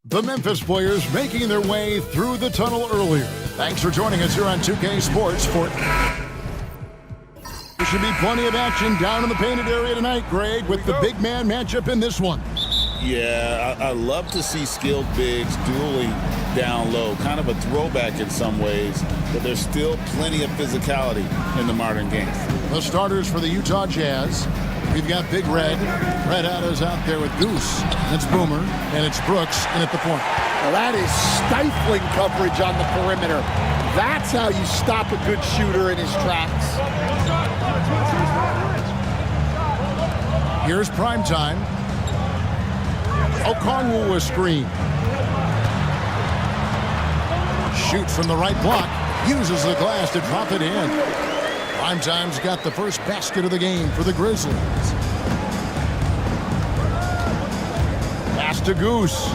The Memphis players making their way through the tunnel earlier. Thanks for joining us here on 2K Sports for... There should be plenty of action down in the painted area tonight, Greg, with the big man matchup in this one. Yeah, I love to see skilled bigs dueling down low. Kind of a throwback in some ways, but there's still plenty of physicality in the modern game. The starters for the Utah Jazz. We've got Big Red. Red Atta's out there with Goose. It's Boomer, and it's Brooks in at the point. Well, that is stifling coverage on the perimeter. That's how you stop a good shooter in his tracks. Here's prime time. Okongwu a screen. Shoots from the right block. Uses the glass to drop it in. Primetime's got the first basket of the game for the Grizzlies. Pass to Goose.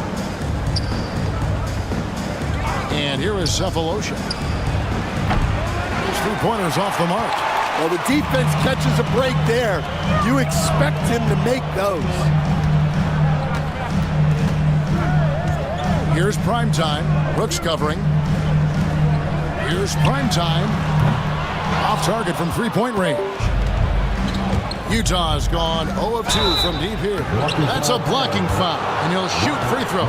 And here is Cephalosha. His three-pointers off the mark. Well, the defense catches a break there. You expect him to make those. Here's primetime. Brooks covering. Here's primetime. Off target from three-point range. Utah's gone 0 of 2 from deep here. That's a blocking foul, and he'll shoot free throw.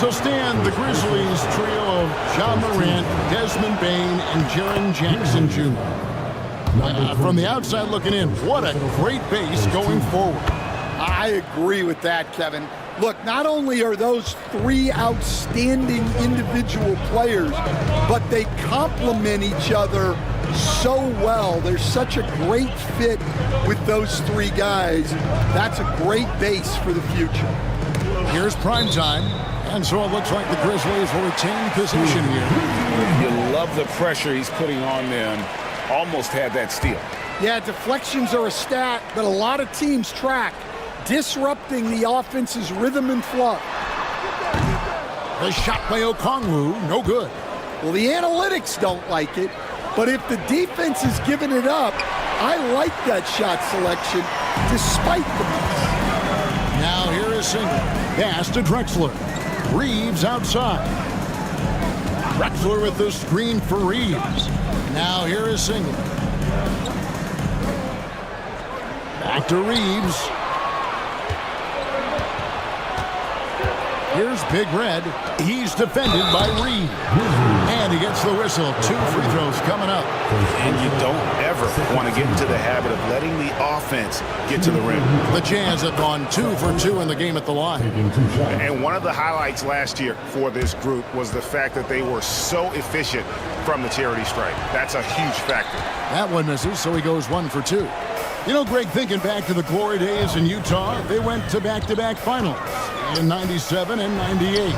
So stand the Grizzlies trio of John Morant, Desmond Bane, and Jaren Jackson Jr. From the outside looking in, what a great base going forward. I agree with that, Kevin. Look, not only are those three outstanding individual players, but they complement each other so well. There's such a great fit with those three guys. That's a great base for the future. Here's primetime, and so it looks like the Grizzlies will retain possession here. You love the pressure he's putting on them. Almost had that steal. Yeah, deflections are a stat that a lot of teams track, disrupting the offense's rhythm and flow. The shot by Okongwu, no good. Well, the analytics don't like it, but if the defense is giving it up, I like that shot selection despite the miss. Now here is Single. Pass to Drexler. Reeves outside. Drexler with the screen for Reeves. Now here is Single. Back to Reeves. Here's Big Red. He's defended by Reed. And he gets the whistle. 2 free throws coming up. And you don't ever want to get into the habit of letting the offense get to the rim. The Jazz have gone 2 for 2 in the game at the line. And one of the highlights last year for this group was the fact that they were so efficient from the charity stripe. That's a huge factor. That one misses, so he goes 1 for 2. You know, Greg, thinking back to the glory days in Utah, they went to back-to-back finals in 97 and 98.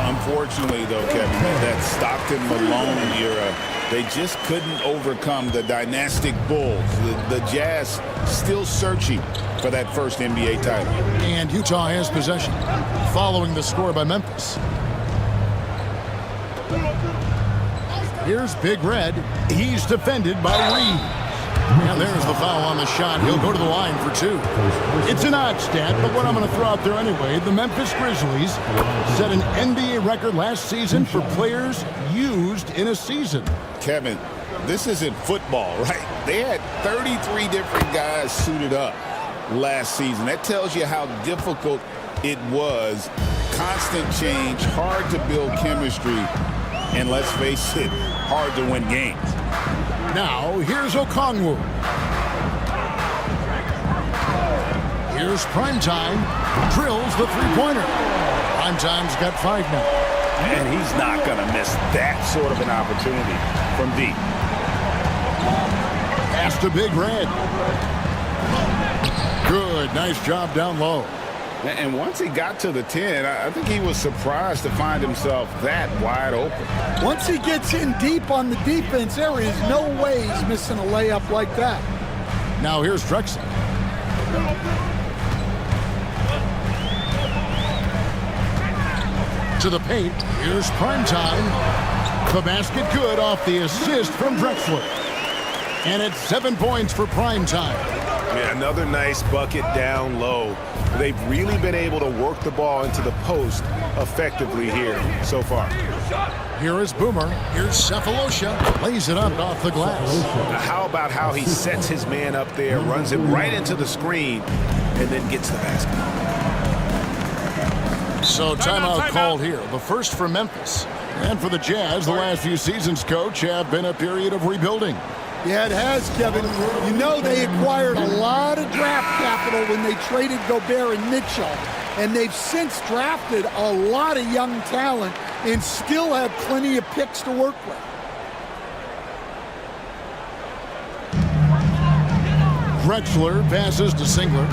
Unfortunately, though, Kevin, that Stockton-Malone era, they just couldn't overcome the dynastic Bulls. The Jazz still searching for that first NBA title. And Utah has possession, following the score by Memphis. Here's Big Red. He's defended by Reed. And there's the foul on the shot. He'll go to the line for 2. It's an odd stat, but what I'm going to throw out there anyway, the Memphis Grizzlies set an NBA record last season for players used in a season. Kevin, this isn't football, right? They had 33 different guys suited up last season. That tells you how difficult it was. Constant change, hard to build chemistry, and let's face it, hard to win games. Now, here's Okongwu. Here's Primetime. Drills the three-pointer. Primetime's got 5 now. And he's not going to miss that sort of an opportunity from deep. Pass to Big Red. Good, nice job down low. And once he got to the 10, I think he was surprised to find himself that wide open. Once he gets in deep on the defense, there is no way he's missing a layup like that. Now here's Drexler. To the paint. Here's Primetime. The basket good off the assist from Drexler. And it's 7 points for Primetime. Man, another nice bucket down low. They've really been able to work the ball into the post effectively here so far. Here is Boomer. Here's Cephalosha. Lays it up off the glass. Now, how about how he sets his man up there, runs it right into the screen, and then gets the basket. So timeout called here. The first for Memphis. And for the Jazz, the last few seasons, Coach, have been a period of rebuilding. Yeah, it has, Kevin. You know they acquired a lot of draft capital when they traded Gobert and Mitchell. And they've since drafted a lot of young talent and still have plenty of picks to work with. Drexler passes to Singler.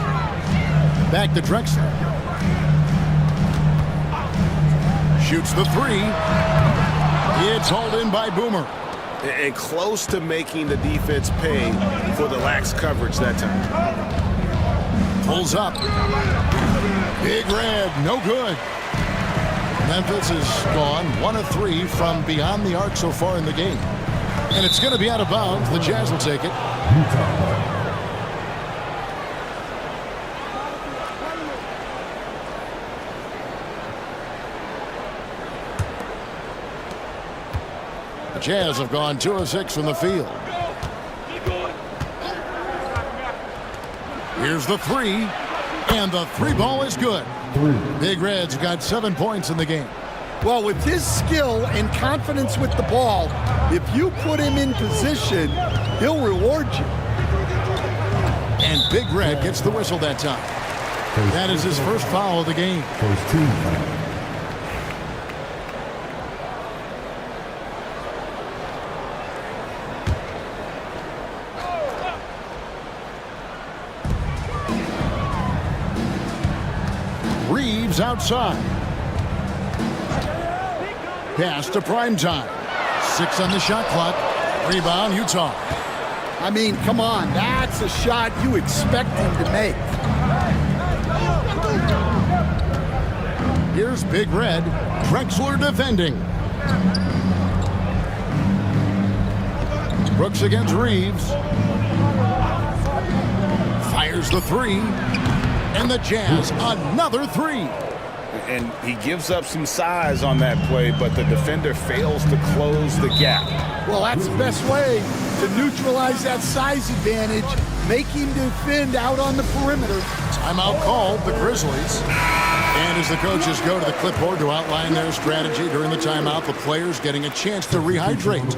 Back to Drexler. Shoots the three. It's hauled in by Boomer. And close to making the defense pay for the lax coverage that time. Pulls up. Big red, no good. Memphis is gone 1 of 3 from beyond the arc so far in the game. And it's going to be out of bounds. The Jazz will take it. The Jazz have gone 2 of 6 from the field. Here's the three. And the three ball is good. Big Red's got 7 points in the game. Well, with his skill and confidence with the ball, if you put him in position, he'll reward you. And Big Red gets the whistle that time. That is his first foul of the game. Reeves outside. Pass to Primetime. 6 on the shot clock. Rebound, Utah. I mean, come on. That's a shot you expect him to make. Here's Big Red. Drexler defending. Brooks against Reeves. Fires the three. And the Jazz, another three. And he gives up some size on that play, but the defender fails to close the gap. Well, that's the best way to neutralize that size advantage. Make him defend out on the perimeter. Timeout called, the Grizzlies. And as the coaches go to the clipboard to outline their strategy during the timeout, the players getting a chance to rehydrate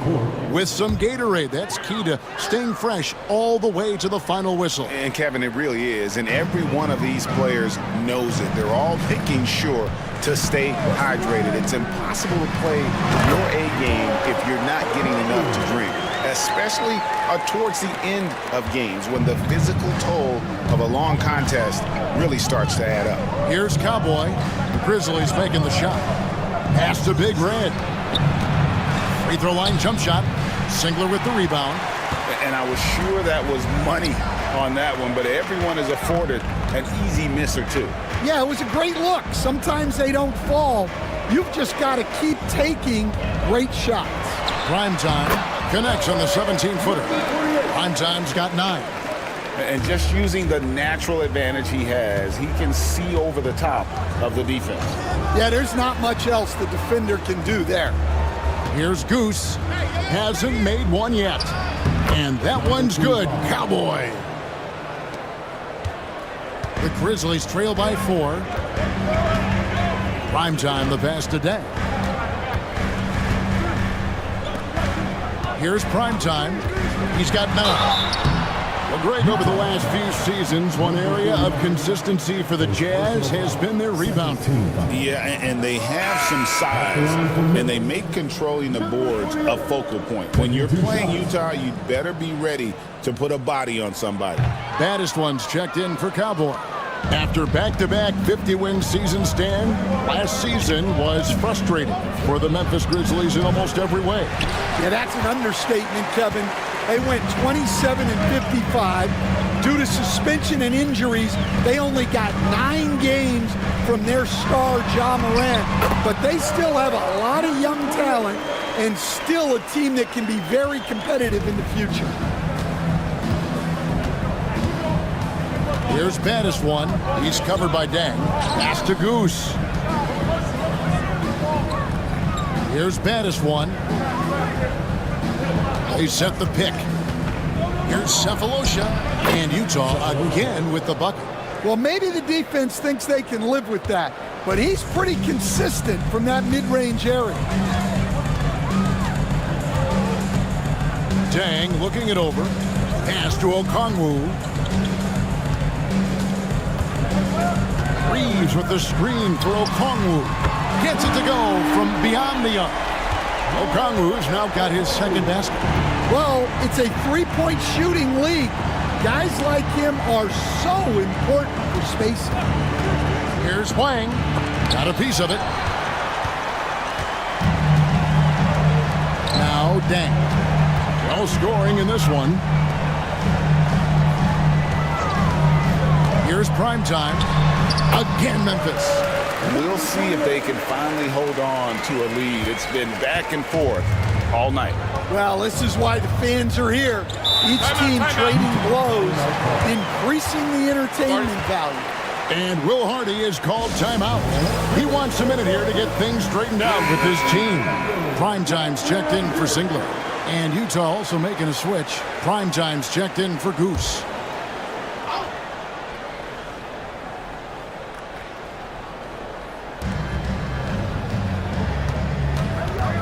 with some Gatorade. That's key to staying fresh all the way to the final whistle. And Kevin, it really is. And every one of these players knows it. They're all making sure to stay hydrated. It's impossible to play your A game if you're not getting enough to drink, especially towards the end of games when the physical toll of a long contest really starts to add up. Here's Cowboy. The Grizzlies making the shot. Pass to Big Red. Free throw line jump shot. Singler with the rebound. And I was sure that was money on that one, but everyone is afforded an easy miss or two. Yeah, it was a great look. Sometimes they don't fall. You've just got to keep taking great shots. Primetime connects on the 17-footer. Primetime's got 9. And just using the natural advantage he has, he can see over the top of the defense. Yeah, there's not much else the defender can do there. Here's Goose. Hasn't made one yet. And that one's good. Cowboy. The Grizzlies trail by 4. Primetime, the pass today. Here's Primetime. He's got 9. Well, Greg, over the last few seasons, one area of consistency for the Jazz has been their rebound team. Yeah, and they have some size, and they make controlling the boards a focal point. When you're playing Utah, you'd better be ready to put a body on somebody. Baddest ones checked in for Cowboy. After back-to-back 50-win seasons, Stan, last season was frustrating for the Memphis Grizzlies in almost every way. Yeah, that's an understatement, Kevin. They went 27-55. Due to suspension and injuries, they only got 9 games from their star, Ja Morant. But they still have a lot of young talent and still a team that can be very competitive in the future. Here's baddest one. He's covered by Dang. Pass to Goose. Here's baddest one. They set the pick. Here's Cephalosha. And Utah again with the bucket. Well, maybe the defense thinks they can live with that, but he's pretty consistent from that mid-range area. Dang looking it over. Pass to Okongwu. Reeves with the screen for Okongwu. Gets it to go from beyond the arc. Okongwu's now got his second basket. Well, it's a three-point shooting league. Guys like him are so important for spacing. Here's Wang. Got a piece of it. Now Dang. Well scoring in this one. Here's primetime. Again Memphis. We'll see if they can finally hold on to a lead. It's been back and forth all night. Well, this is why the fans are here. Each team trading blows, increasing the entertainment value. And Will Hardy has called timeout. He wants a minute here to get things straightened out with his team. Primetime's checked in for Singler. And Utah also making a switch. Primetime's checked in for Goose.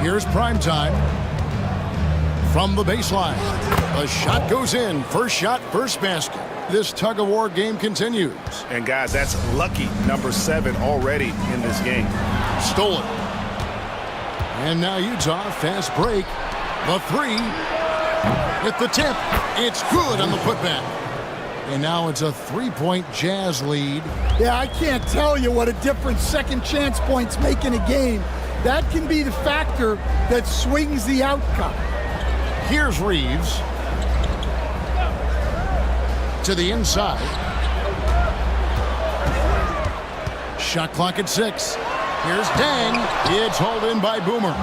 Here's primetime from the baseline. The shot goes in. First shot, first basket. This tug-of-war game continues. And guys, that's lucky number 7 already in this game. Stolen. And now Utah, fast break. The three with the tip. It's good on the putback. And now it's a three-point Jazz lead. Yeah, I can't tell you what a difference second chance points make in a game. That can be the factor that swings the outcome. Here's Reeves. To the inside. Shot clock at 6. Here's Dang. It's hauled in by Boomer.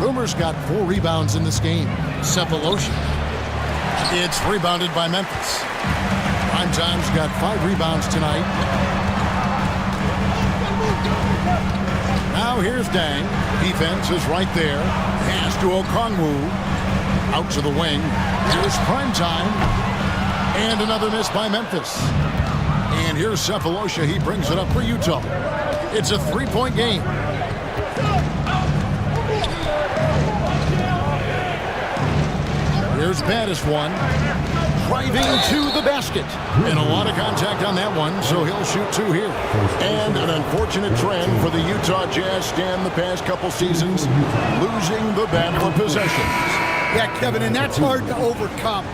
Boomer's got 4 rebounds in this game. Cephalosha. It's rebounded by Memphis. Primetime's got 5 rebounds tonight. Now here's Dang. Defense is right there. Pass to Okongwu. Out to the wing. Here's Primetime. And another miss by Memphis. And here's Cephalosha. He brings it up for Utah. It's a 3-point game. Here's baddest one. Driving to the basket. And a lot of contact on that one, so he'll shoot 2 here. And an unfortunate trend for the Utah Jazz stand the past couple seasons, losing the battle of possessions. Yeah, Kevin, and that's hard to overcome.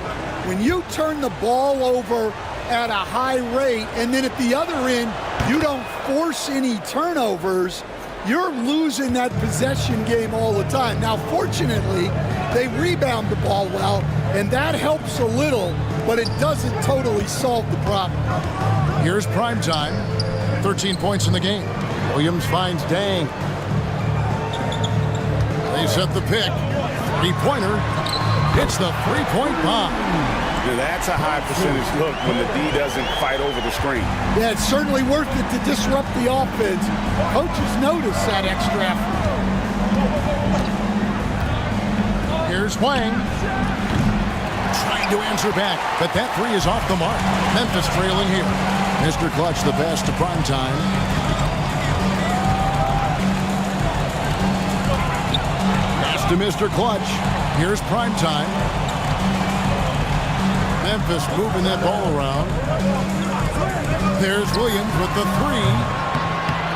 When you turn the ball over at a high rate, and then at the other end, you don't force any turnovers, you're losing that possession game all the time. Now, fortunately, they rebound the ball well, and that helps a little, but it doesn't totally solve the problem. Here's Primetime. 13 points in the game. Williams finds Dang. They set the pick. Three-pointer. Hits the three-point bomb. Now that's a high percentage look when the D doesn't fight over the screen. Yeah, it's certainly worth it to disrupt the offense. Coaches notice that extra effort. Here's Wang. Trying to answer back, but that three is off the mark. Memphis trailing here. Mr. Clutch, the pass to Primetime. Pass to Mr. Clutch. Here's Primetime. Memphis moving that ball around. There's Williams with the three.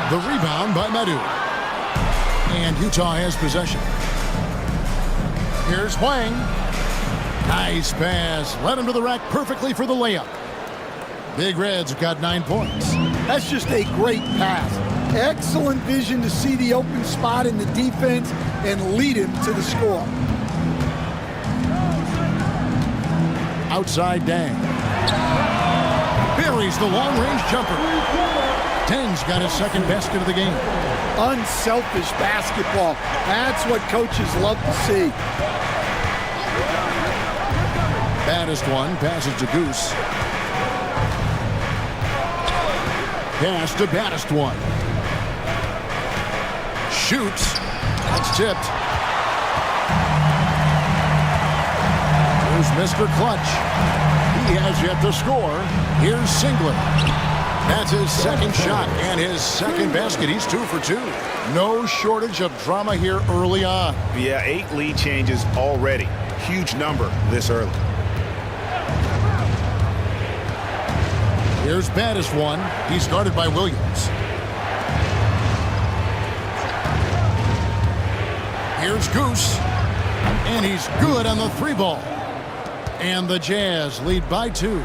The rebound by Medu. And Utah has possession. Here's Wang. Nice pass. Led him to the rack perfectly for the layup. Big Reds have got 9 points. That's just a great pass. Excellent vision to see the open spot in the defense and lead him to the score. Outside Dang. Buries the long-range jumper. Dang's got his second basket of the game. Unselfish basketball. That's what coaches love to see. Baddest one passes to Goose. Pass to baddest one. Shoots. That's tipped. Here's Mr. Clutch. He has yet to score. Here's Singler. That's his second shot and his second basket. He's 2 for 2. No shortage of drama here early on. Yeah, 8 lead changes already. Huge number this early. Here's baddest one. He's guarded by Williams. Here's Goose. And he's good on the 3 ball. And the Jazz lead by 2.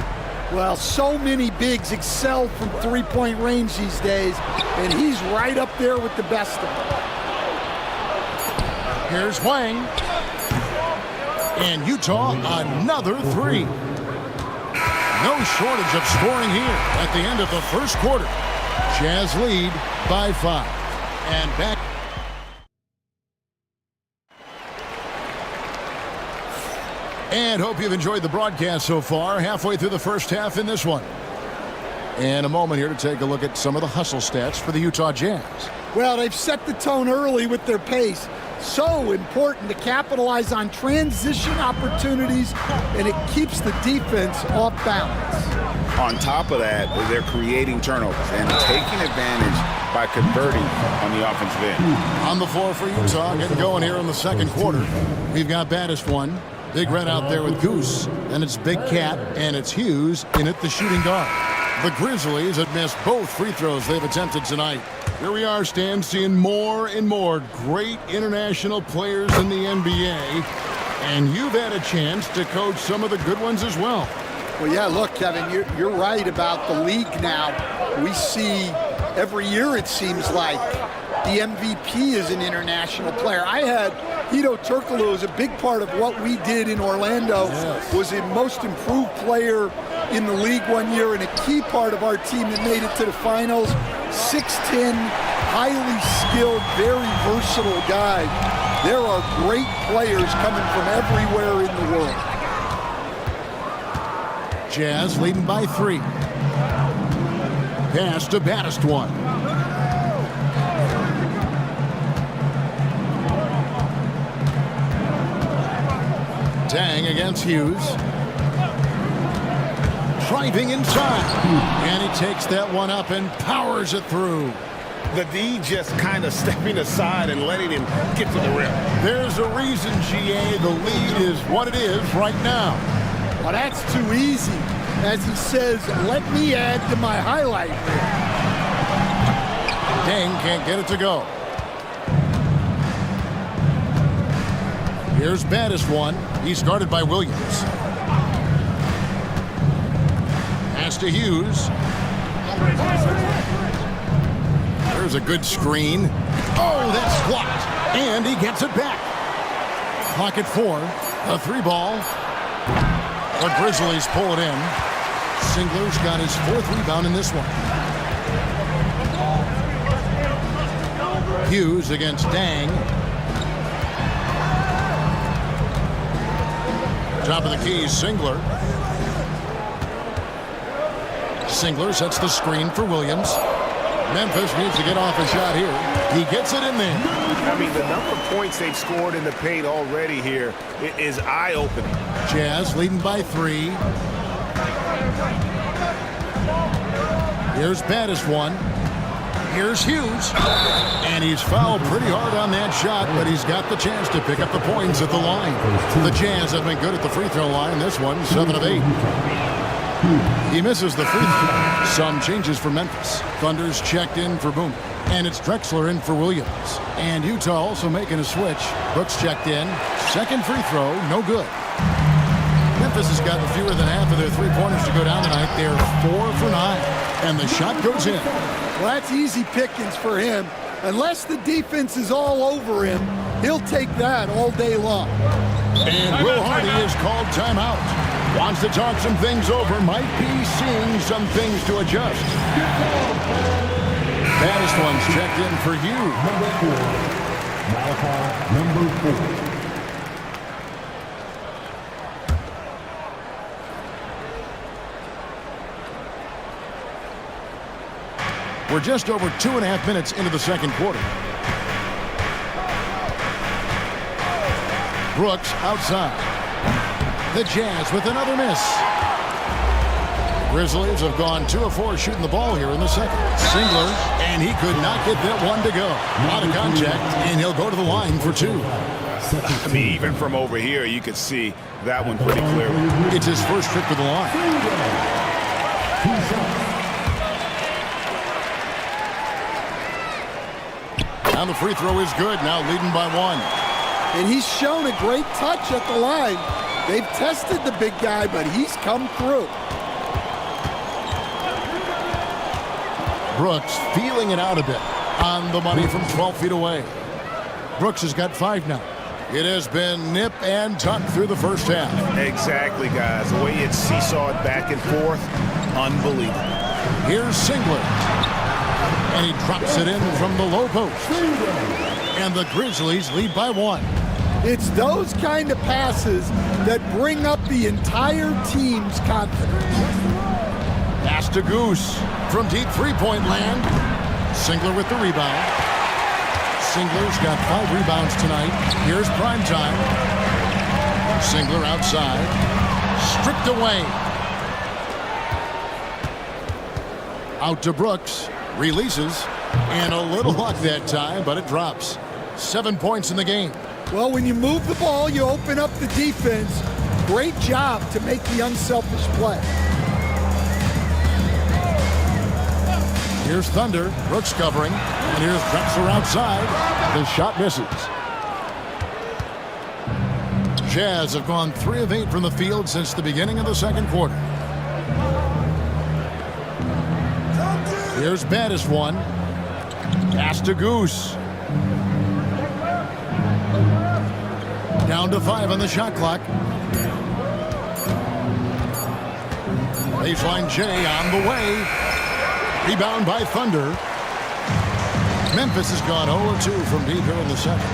Well, so many bigs excel from three-point range these days, and he's right up there with the best of them. Here's Wang. And Utah, another 3. No shortage of scoring here at the end of the first quarter. Jazz lead by 5. And back. And hope you've enjoyed the broadcast so far. Halfway through the first half in this one. And a moment here to take a look at some of the hustle stats for the Utah Jazz. Well, they've set the tone early with their pace. So important to capitalize on transition opportunities, and it keeps the defense off balance. On top of that, they're creating turnovers and taking advantage by converting on the offensive end. On the floor for Utah, getting going here in the second quarter. We've got baddest one. Big Red out there with Goose. Then it's Big Cat, and it's Hughes in at the shooting guard. The Grizzlies have missed both free throws they've attempted tonight. Here we are, Stan, seeing more and more great international players in the NBA. And you've had a chance to coach some of the good ones as well. Well, yeah, look, Kevin, you're right about the league now. We see every year, it seems like, the MVP is an international player. I had Hedo Turkoglu was a big part of what we did in Orlando. Yes. Was a most improved player in the league one year and a key part of our team that made it to the finals. 6'10", highly skilled, very versatile guy. There are great players coming from everywhere in the world. Jazz leading by 3. Pass to baddest one. Dang against Hughes. Driving inside. And he takes that one up and powers it through. The D just kind of stepping aside and letting him get to the rim. There's a reason, GA, the lead is what it is right now. Well, that's too easy. As he says, let me add to my highlight reel. Dang can't get it to go. Here's baddest one. He's guarded by Williams. Pass to Hughes. There's a good screen. Oh, that's blocked. And he gets it back. Pocket 4. A 3 ball. The Grizzlies pull it in. Singler's got his 4th rebound in this one. Hughes against Dang. Top of the key, Singler. Singler sets the screen for Williams. Memphis needs to get off a shot here. He gets it in there. I mean, the number of points they've scored in the paint already here is eye-opening. Jazz leading by 3. Here's baddest one. Here's Hughes. And he's fouled pretty hard on that shot, but he's got the chance to pick up the points at the line. The Jazz have been good at the free throw line. This one, 7 of 8. He misses the free throw. Some changes for Memphis. Thunder's checked in for Boom. And it's Drexler in for Williams. And Utah also making a switch. Brooks checked in. Second free throw, no good. Memphis has gotten fewer than half of their three-pointers to go down tonight. They're 4 for 9. And the shot goes in. Well, that's easy pickings for him. Unless the defense is all over him, he'll take that all day long. And Will Hardy is called timeout. Wants to talk some things over. Might be seeing some things to adjust. Baddest one's checked in for Hughes. Number 4. We're just over 2.5 minutes into the second quarter. Brooks outside. The Jazz with another miss. Grizzlies have gone 2 of 4 shooting the ball here in the second. Singler, and he could not get that one to go. Out of contact, and he'll go to the line for 2. I mean, even from over here, you could see that one pretty clearly. It's his first trip to the line. And the free throw is good, now leading by 1. And he's shown a great touch at the line. They've tested the big guy, but he's come through. Brooks feeling it out a bit. On the money from 12 feet away. Brooks has got 5 now. It has been nip and tuck through the first half. Exactly, guys. The way it's seesawed back and forth, unbelievable. Here's Singler. And he drops it in from the low post. And the Grizzlies lead by 1. It's those kind of passes that bring up the entire team's confidence. Pass to Goose from deep three-point land. Singler with the rebound. Singler's got 5 rebounds tonight. Here's Primetime. Singler outside. Stripped away. Out to Brooks. Releases. And a little luck that time, but it drops. 7 points in the game. Well, when you move the ball, you open up the defense. Great job to make the unselfish play. Here's Thunder. Brooks covering. And here's Drexler outside. The shot misses. Jazz have gone 3 of 8 from the field since the beginning of the second quarter. Here's Baddest one. Pass to Goose. Down to 5 on the shot clock. Baseline J on the way. Rebound by Thunder. Memphis has gone 0-2 from deep here in the second.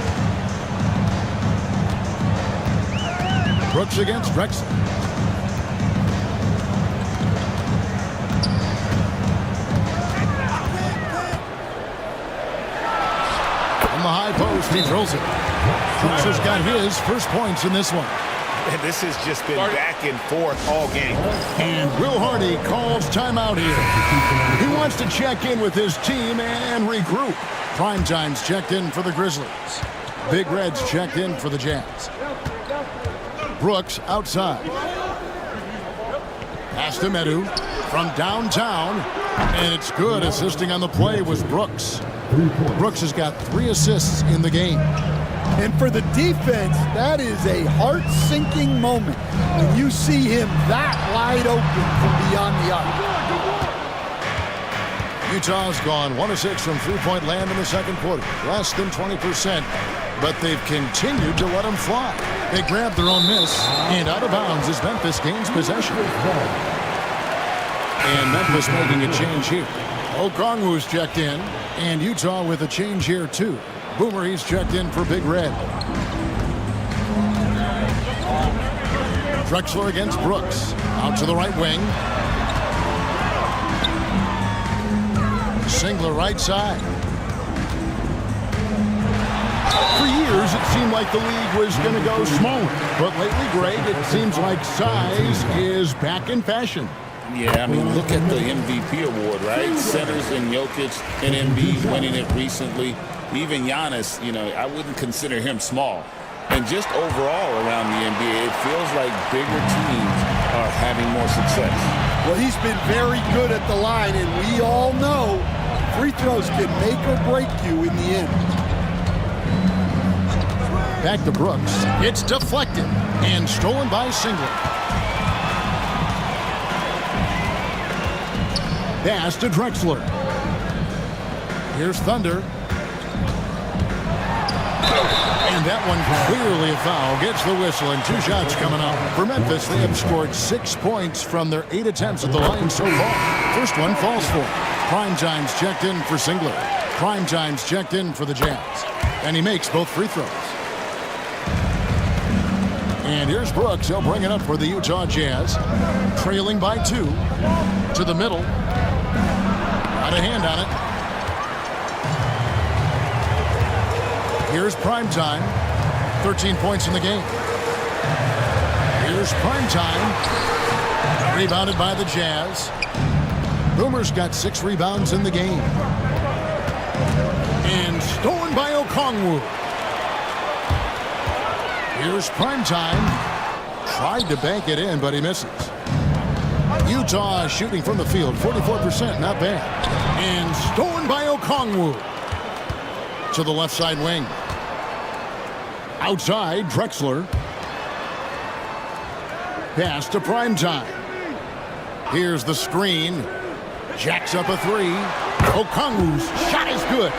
Brooks against Drexler. From the high post, he drills it. Brooks has got his first points in this one. And this has just been back and forth all game. And Will Hardy calls timeout here. He wants to check in with his team and regroup. Primetime's checked in for the Grizzlies. Big Red's checked in for the Jazz. Brooks outside. Pass to Medu from downtown. And it's good. Assisting on the play was Brooks. Brooks has got 3 assists in the game. And for the defense, that is a heart-sinking moment when you see him that wide open from beyond the arc. Utah's gone 1 of 6 from three-point land in the second quarter. Less than 20%, but they've continued to let them fly. They grabbed their own miss, and out of bounds as Memphis gains possession. And Memphis making a change here. Okongwu's checked in, and Utah with a change here too. Boomer, he's checked in for Big Red. Drexler against Brooks. Out to the right wing. Singler right side. For years, it seemed like the league was going to go smaller. But lately, Greg, it seems like size is back in fashion. Yeah, I mean, look at the MVP award, right? Centers and Jokic and Embiid winning it recently. Even Giannis, you know, I wouldn't consider him small. And just overall around the NBA, it feels like bigger teams are having more success. Well, he's been very good at the line, and we all know free throws can make or break you in the end. Back to Brooks. It's deflected and stolen by Singler. Pass to Drexler. Here's Thunder. And that one clearly a foul. Gets the whistle and 2 shots coming up. For Memphis, they have scored 6 points from their 8 attempts at the line so far. First one falls for him. Primetime's checked in for Singler. Primetime's checked in for the Jazz. And he makes both free throws. And here's Brooks. He'll bring it up for the Utah Jazz. Trailing by 2. To the middle. Got a hand on it. Here's primetime. 13 points in the game. Here's primetime. Rebounded by the Jazz. Boomer's got 6 rebounds in the game. And stolen by Okongwu. Here's primetime. Tried to bank it in, but he misses. Utah shooting from the field, 44%, not bad. And stolen by Okongwu. To the left side wing. Outside, Drexler. Pass to primetime. Here's the screen. Jacks up a 3. Okongwu's shot is good.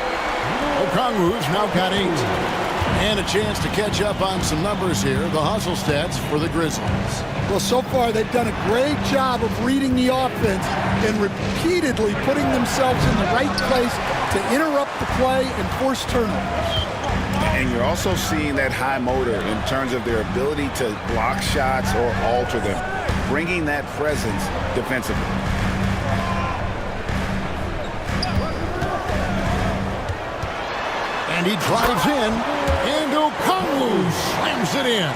Okongwu's now got 8. And a chance to catch up on some numbers here. The hustle stats for the Grizzlies. Well, so far they've done a great job of reading the offense and repeatedly putting themselves in the right place to interrupt the play and force turnovers. And you're also seeing that high motor in terms of their ability to block shots or alter them, bringing that presence defensively. And he drives in, and Okongwu slams it in.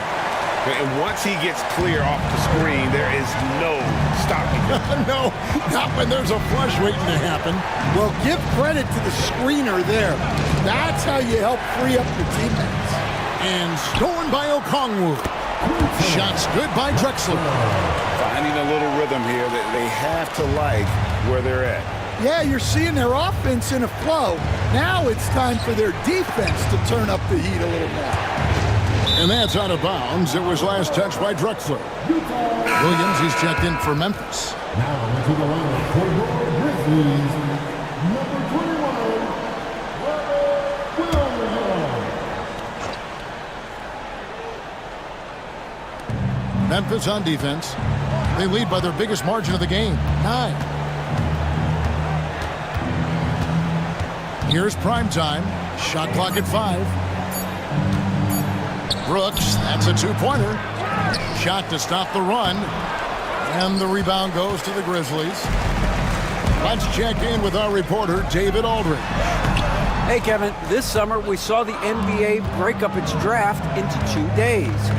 And once he gets clear off the screen, there is no stopping him. No, not when there's a flush waiting to happen. Well, give credit to the screener there. That's how you help free up your teammates. And stolen by Okongwu. Shots good by Drexler. Finding a little rhythm here that they have to like where they're at. Yeah, you're seeing their offense in a flow. Now it's time for their defense to turn up the heat a little more. And that's out of bounds. It was last touched by Drexler. Williams is checked in for Memphis. Now to the line for your Grizzlies, number 21, Memphis on defense. They lead by their biggest margin of the game, 9. Here's primetime. Shot clock at 5. Brooks, that's a 2-pointer. Shot to stop the run. And the rebound goes to the Grizzlies. Let's check in with our reporter, David Aldridge. Hey, Kevin. This summer, we saw the NBA break up its draft into 2 days.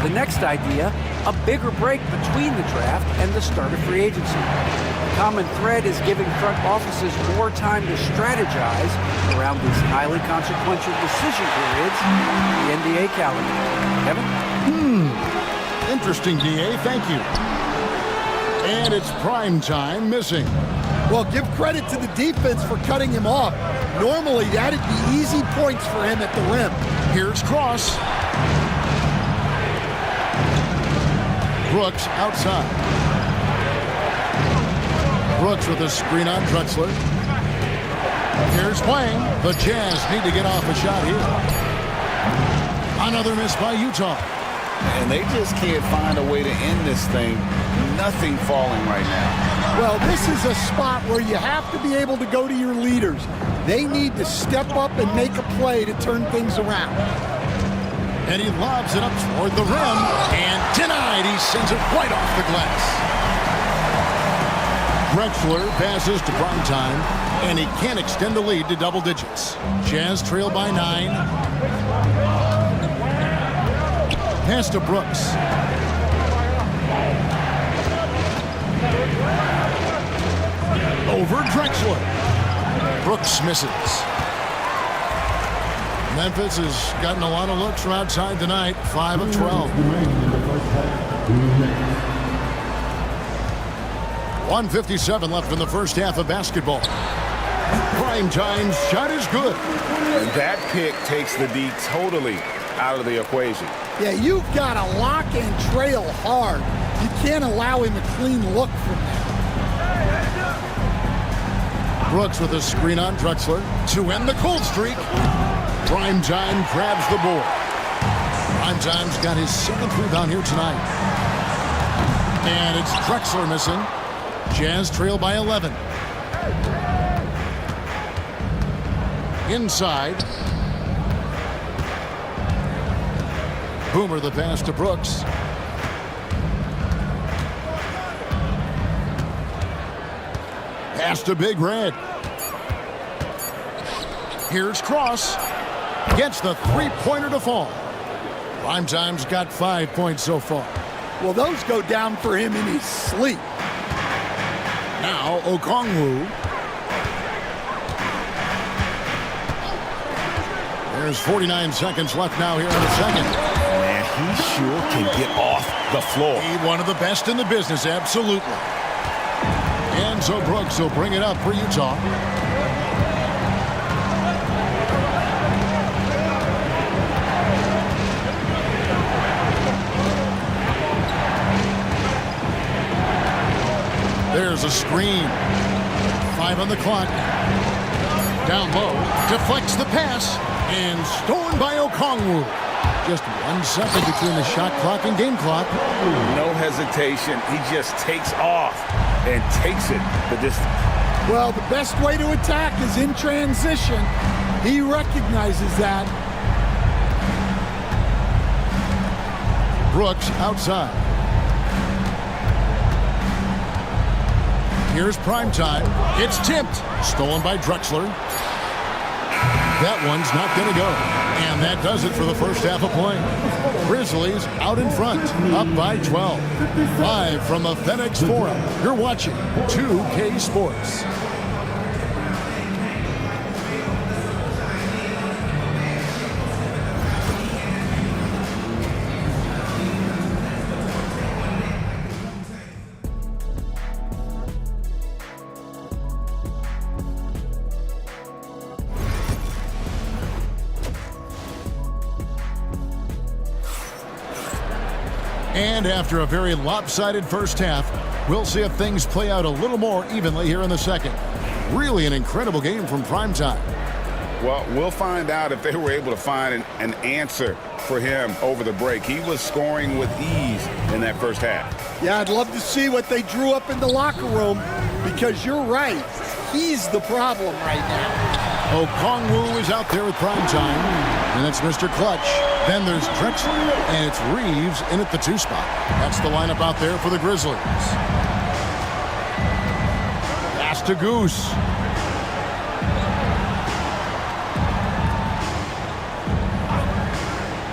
The next idea, a bigger break between the draft and the start of free agency. The common thread is giving front offices more time to strategize around these highly consequential decision periods in the NBA calendar. Kevin? Interesting, DA. Thank you. And it's primetime missing. Well, give credit to the defense for cutting him off. Normally, that'd be easy points for him at the rim. Here's Cross. Brooks outside. Brooks with a screen on Drexler. Here's Wang. The Jazz need to get off a shot here. Another miss by Utah. And they just can't find a way to end this thing. Nothing falling right now. Well, this is a spot where you have to be able to go to your leaders. They need to step up and make a play to turn things around. And he lobs it up toward the rim. And denied. He sends it right off the glass. Drexler passes to primetime. And he can't extend the lead to double digits. Jazz trail by 9. Pass to Brooks. Over Drexler. Brooks misses. Memphis has gotten a lot of looks from outside tonight. 5 of 12. 1:57 left in the first half of basketball. Primetime's shot is good. And that pick takes the D totally out of the equation. Yeah, you've got to lock and trail hard. You can't allow him a clean look from there. Brooks with a screen on Drexler to end the cold streak. Primetime grabs the board. Primetime's got his 7th rebound here tonight. And it's Drexler missing. Jazz trail by 11. Inside. Boomer the pass to Brooks. Pass to Big Red. Here's Cross. Gets the three-pointer to fall. Primetime's got 5 points so far. Well, those go down for him in his sleep. Now Okongwu. There's 49 seconds left now here in the second. Man, he sure can get off the floor. He one of the best in the business, absolutely. And so Brooks will bring it up for Utah. There's a screen. 5 on the clock. Down low. Deflects the pass. And stolen by Okongwu. Just 1 second between the shot clock and game clock. No hesitation. He just takes off and takes it the distance. Well, the best way to attack is in transition. He recognizes that. Brooks outside. Here's Primetime. It's tipped. Stolen by Drexler. That one's not going to go. And that does it for the first half of play. Grizzlies out in front, up by 12. Live from the FedEx Forum, you're watching 2K Sports. And after a very lopsided first half, we'll see if things play out a little more evenly here in the second. Really an incredible game from Primetime. Well, we'll find out if they were able to find an answer for him over the break. He was scoring with ease in that first half. Yeah, I'd love to see what they drew up in the locker room, because you're right. He's the problem right now. Okongwu is out there with Primetime, and it's Mr. Clutch. Then there's Drexler, and it's Reeves in at the 2 spot. That's the lineup out there for the Grizzlies. Pass to Goose.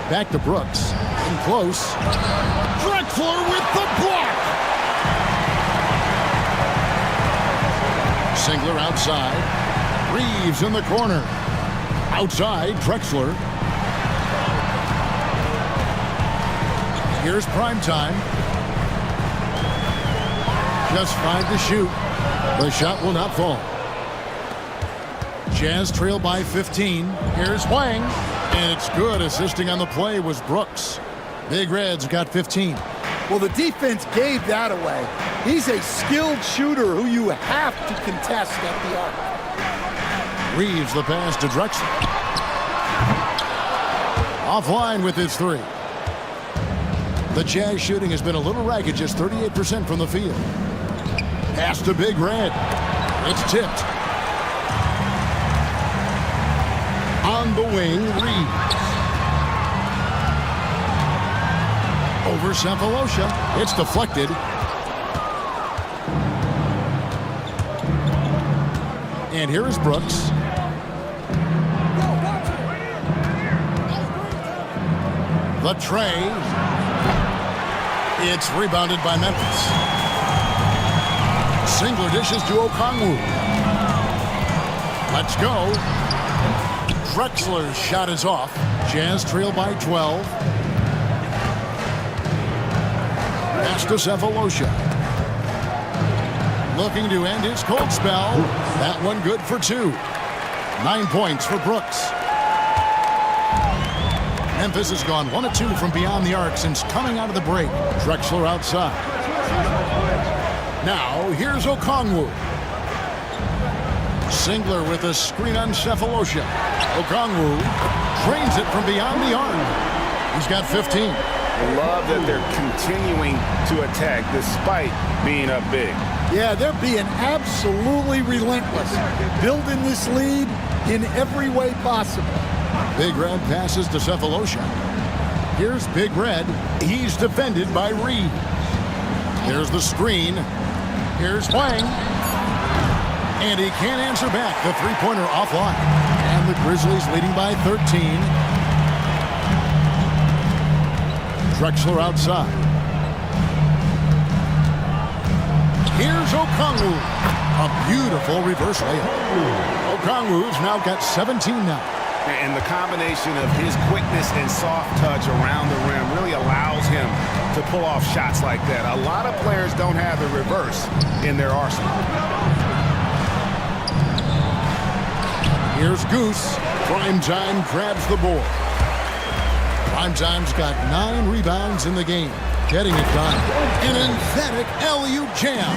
Back to Brooks. In close. Drexler with the block. Singler outside. Reeves in the corner. Outside, Drexler. Here's Primetime. Just 5 to shoot. The shot will not fall. Jazz trail by 15. Here's Hwang. And it's good. Assisting on the play was Brooks. Big Red's got 15. Well, the defense gave that away. He's a skilled shooter who you have to contest at the arc. Reeves the pass to Drexler. Offline with his 3. The Jazz shooting has been a little ragged, just 38% from the field. Pass to Big Red. It's tipped. On the wing, Reeves. Over Cephalosha. It's deflected. And here is Brooks. The tray. It's rebounded by Memphis. Singler dishes to Okongwu. Let's go. Drexler's shot is off. Jazz trail by 12. Pass to Cephalosha. Looking to end his cold spell. That one good for 2. 9 points for Brooks. Memphis has gone 1 of 2 from beyond the arc since coming out of the break. Drexler outside. Now, here's Okongwu. Singler with a screen on Cephalosha. Okongwu trains it from beyond the arc. He's got 15. Love that they're continuing to attack despite being up big. Yeah, they're being absolutely relentless, building this lead in every way possible. Big Red passes to Cephalosha. Here's Big Red. He's defended by Reed. Here's the screen. Here's Hwang. And he can't answer back. The three-pointer offline. And And the Grizzlies leading by 13. Drexler outside. Here's Okongwu. A beautiful reverse layup. Okongwu's now got 17 now. And the combination of his quickness and soft touch around the rim really allows him to pull off shots like that. A lot of players don't have the reverse in their arsenal. Here's Goose. Primetime grabs the board. Primetime's got 9 rebounds in the game. Getting it done. An emphatic alley-oop jam.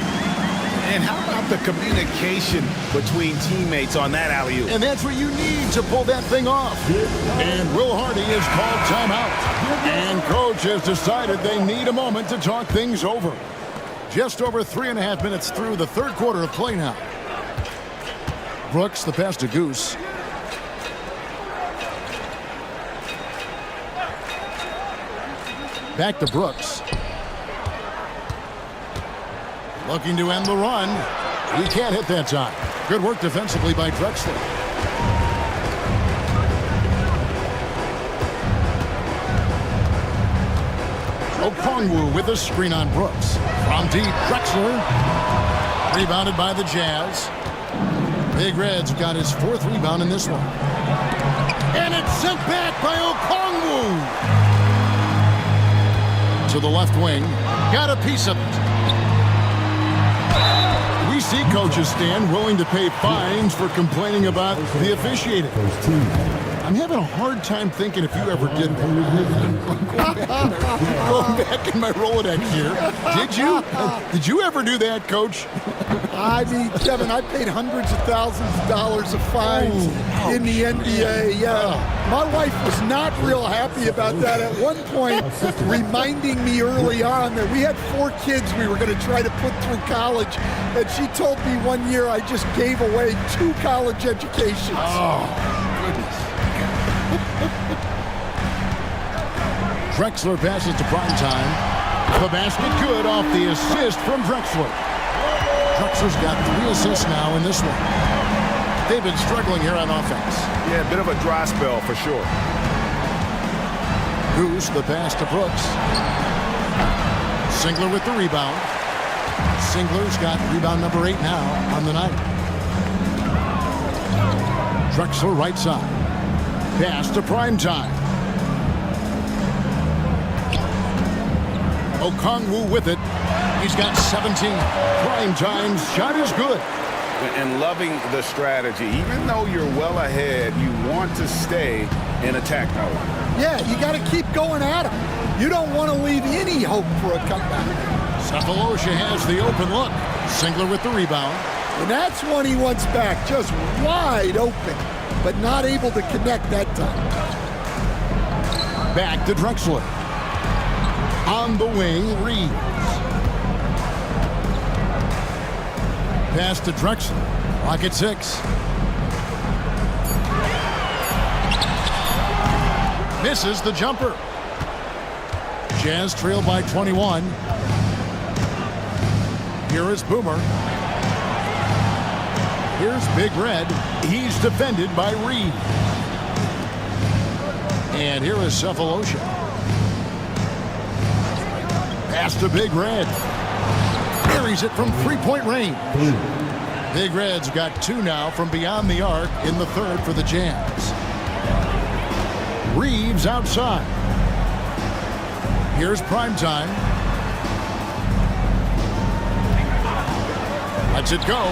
And how about the communication between teammates on that alley-oop? And that's what you need to pull that thing off. And Will Hardy has called timeout. And coach has decided they need a moment to talk things over. Just over 3.5 minutes through the third quarter of play now. Brooks, the pass to Goose. Back to Brooks. Looking to end the run. He can't hit that time. Good work defensively by Drexler. Okongwu with a screen on Brooks. From deep, Drexler. Rebounded by the Jazz. Big Red's got his 4th rebound in this one. And it's sent back by Okongwu. To the left wing. Got a piece of it. We see coaches stand willing to pay fines for complaining about the officiating. I'm having a hard time thinking if you ever did that. Going back in my Rolodex here. Did you? Did you ever do that, Coach? I mean, Kevin, I paid hundreds of thousands of dollars of fines in the NBA. Yeah, my wife was not real happy about that at one point, reminding me early on that we had 4 kids we were going to try to put through college, and she told me one year I just gave away 2 college educations. Oh, goodness. Drexler passes to Primetime. The basket good off the assist from Drexler. Drexler's got 3 assists now in this one. They've been struggling here on offense. Yeah, a bit of a dry spell for sure. Goose, the pass to Brooks. Singler with the rebound. Singler's got rebound number 8 now on the night. Drexler right side. Pass to Primetime. Okongwu with it. He's got 17. Primetime's shot is good. And loving the strategy. Even though you're well ahead, you want to stay in attack mode. Yeah, you got to keep going at him. You don't want to leave any hope for a comeback. Cephalosha has the open look. Singler with the rebound. And that's one he wants back, just wide open, but not able to connect that time. Back to Drexler. On the wing, Reeves. Pass to Drexler. Clock at 6. Misses the jumper. Jazz trail by 21. Here is Boomer. Here's Big Red. He's defended by Reed. And here is Cephalosha. Pass to Big Red. Carries it from 3-point range. Big Red's got 2 now from beyond the arc in the third for the Jazz. Reeves outside. Here's Primetime. Lets it go.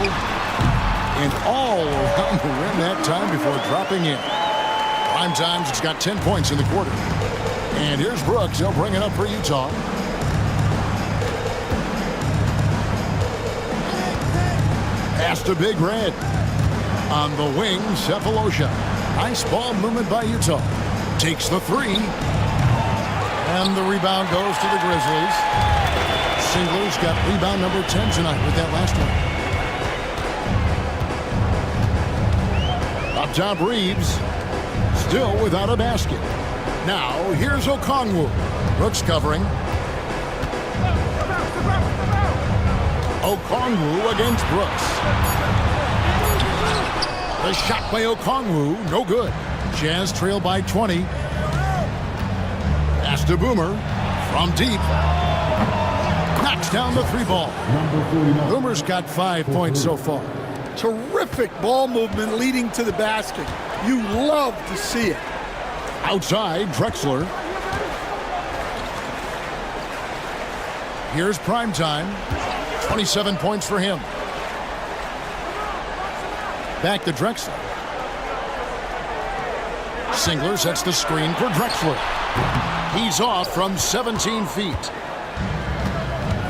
And all around the rim that time before dropping in. Primetime's it's got 10 points in the quarter. And here's Brooks. He'll bring it up for Utah. Pass to Big Red. On the wing, Cephalosha. Nice ball movement by Utah. Takes the 3. And the rebound goes to the Grizzlies. Singler's got rebound number 10 tonight with that last one. Up top, Reeves. Still without a basket. Now, here's Okongwu. Brooks covering. Okongwu against Brooks. The shot by Okongwu, no good. Jazz trail by 20. Pass to Boomer from deep. Knocks down the 3 ball. Boomer's got 5 points so far. Terrific ball movement leading to the basket. You love to see it. Outside, Drexler. Here's prime time. 27 points for him. Back to Drexler. Singler sets the screen for Drexler. He's off from 17 feet.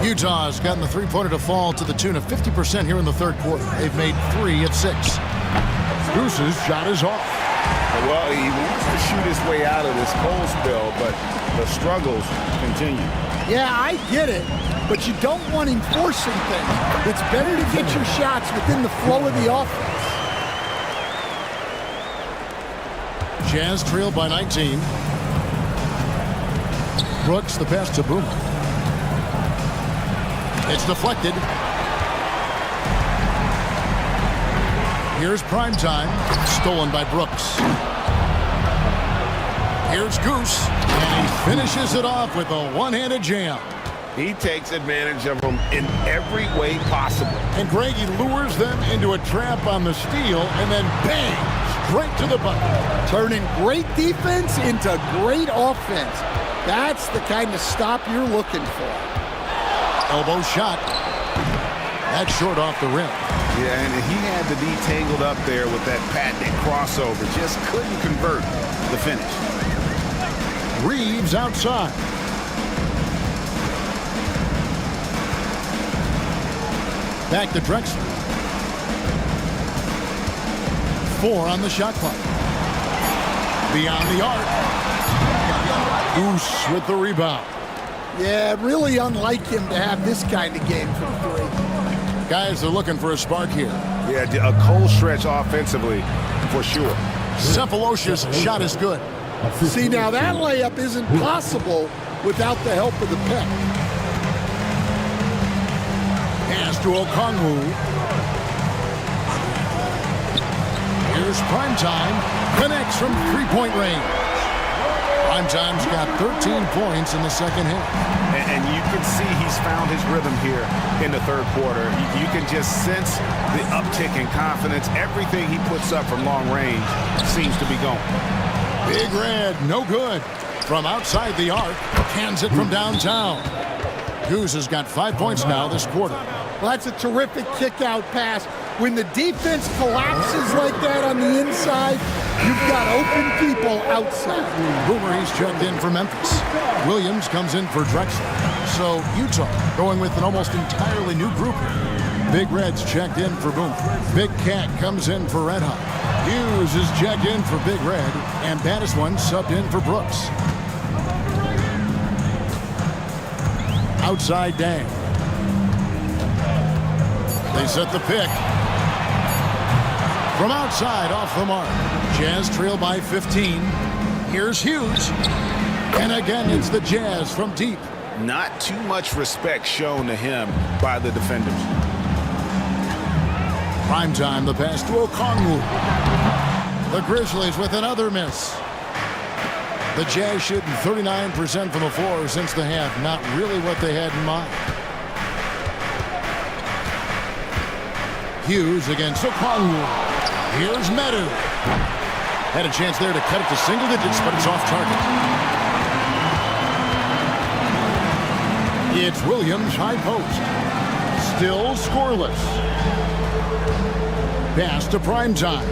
Utah's gotten the three-pointer to fall to the tune of 50% here in the third quarter. They've made 3 of 6. Goose's shot is off. Well, he wants to shoot his way out of this cold spell, but the struggles continue. Yeah, I get it, but you don't want him forcing things. It's better to get your shots within the flow of the offense. Jazz trail by 19. Brooks, the pass to Boomer. It's deflected. Here's prime time. Stolen by Brooks. Here's Goose. And he finishes it off with a one-handed jam. He takes advantage of them in every way possible. And Greg, he lures them into a trap on the steal and then bang, straight to the bucket. Turning great defense into great offense. That's the kind of stop you're looking for. Elbow shot. That's short off the rim. Yeah, and he had to be tangled up there with that patented crossover. Just couldn't convert the finish. Reeves outside. Back to Drexler. 4 on the shot clock. Beyond the arc. Goose with the rebound. Yeah, really unlike him to have this kind of game from 3. Guys are looking for a spark here. Yeah, a cold stretch offensively, for sure. Cephalosha's shot is good. See, now that layup isn't possible without the help of the pick. Pass to Okongwu. Here's prime time. Connects from 3-point range. Primetime's got 13 points in the second half. And you can see he's found his rhythm here in the third quarter. You can just sense the uptick in confidence. Everything he puts up from long range seems to be going. Big Red, no good. From outside the arc, cans it from downtown. Goose has got 5 points now this quarter. Well, that's a terrific kick-out pass. When the defense collapses like that on the inside, you've got open people outside. Boomer, he's checked in for Memphis. Williams comes in for Drexler. So Utah going with an almost entirely new group here. Big Red's checked in for Boomer. Big Cat comes in for Red Hot. Hughes is checked in for Big Red. And baddest one subbed in for Brooks. Outside Dang. They set the pick. From outside, off the mark. Jazz trail by 15. Here's Hughes. And again, it's the Jazz from deep. Not too much respect shown to him by the defenders. Prime time, the pass to Okongwu. The Grizzlies with another miss. The Jazz shooting 39% from the floor since the half. Not really what they had in mind. Hughes against Okongwu. Here's Medu. Had a chance there to cut it to single digits, but it's off target. It's Williams, high post. Still scoreless. Pass to prime time.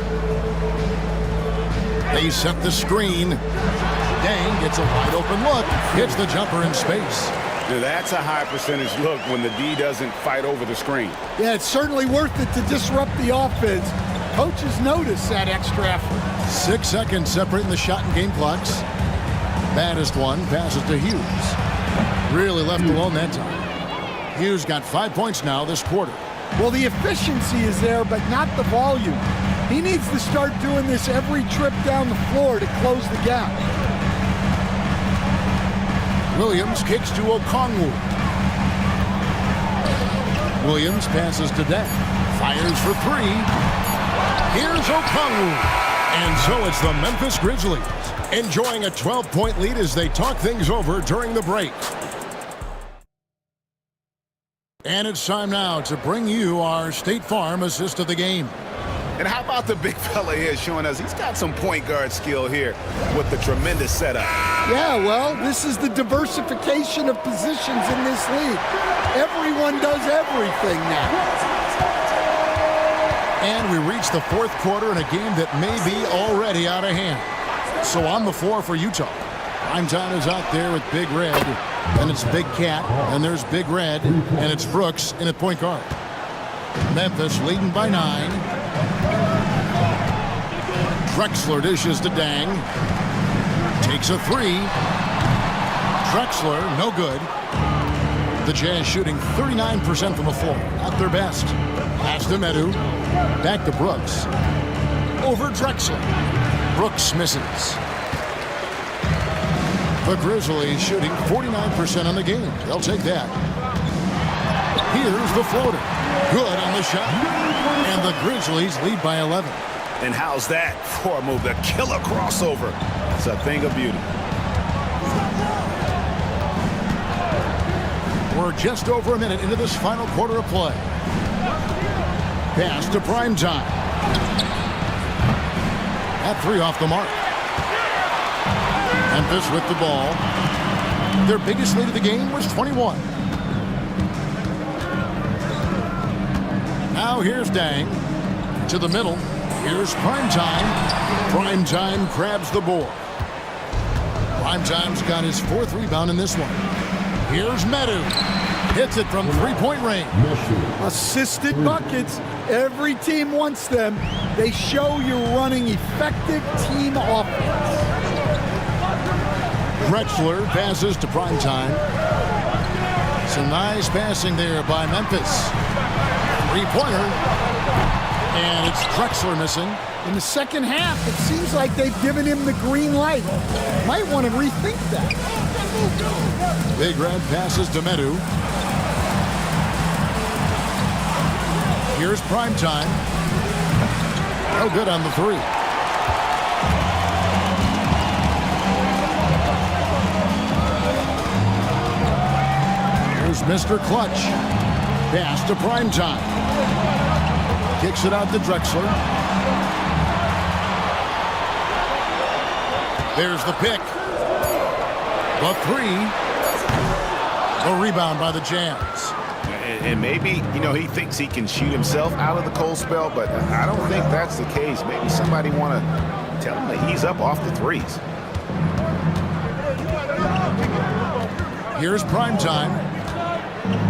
They set the screen. Dang gets a wide open look. Hits the jumper in space. Now that's a high percentage look when the D doesn't fight over the screen. Yeah, it's certainly worth it to disrupt the offense. Coaches notice that extra effort. 6 seconds separating the shot and game clocks. Baddest one passes to Hughes. Really left alone that time. Hughes got 5 points now this quarter. Well, the efficiency is there, but not the volume. He needs to start doing this every trip down the floor to close the gap. Williams kicks to Okongwu. Williams passes to Dang. Fires for 3. Here's Okongwu. And so it's the Memphis Grizzlies enjoying a 12-point lead as they talk things over during the break. And it's time now to bring you our State Farm assist of the game. And how about the big fella here showing us he's got some point guard skill here with the tremendous setup. Yeah, well, this is the diversification of positions in this league. Everyone does everything now. And we reach the fourth quarter in a game that may be already out of hand. So on the floor for Utah. Primetime is out there with Big Red, and it's Big Cat, and there's Big Red, and it's Brooks in at point guard. Memphis leading by 9. Drexler dishes to Dang. Takes a 3. Drexler, no good. The Jazz shooting 39% from the floor. Not their best. Pass to Medu. Back to Brooks. Over Drexler. Brooks misses. The Grizzlies shooting 49% on the game. They'll take that. Here's the floater. Good on the shot. And the Grizzlies lead by 11. And how's that for a move? The killer crossover. It's a thing of beauty. We're just over a minute into this final quarter of play. Pass to Primetime. That 3 off the mark. Memphis with the ball. Their biggest lead of the game was 21. Now here's Dang. To the middle. Here's Primetime. Primetime grabs the board. Primetime's got his 4th rebound in this one. Here's Medu. Hits it from three-point range. Assisted buckets. Every team wants them. They show you're running effective team offense. Drexler passes to Primetime. Some nice passing there by Memphis. Three-pointer. And it's Drexler missing. In the second half, it seems like they've given him the green light. Might want to rethink that. Big Red passes to Medu. Here's Primetime. No good on the 3. Here's Mr. Clutch. Pass to Primetime. Kicks it out to Drexler. There's the pick. The 3. The rebound by the Jazz. And maybe, he thinks he can shoot himself out of the cold spell, but I don't think that's the case. Maybe somebody want to tell him to ease up off the 3s. Here's Primetime.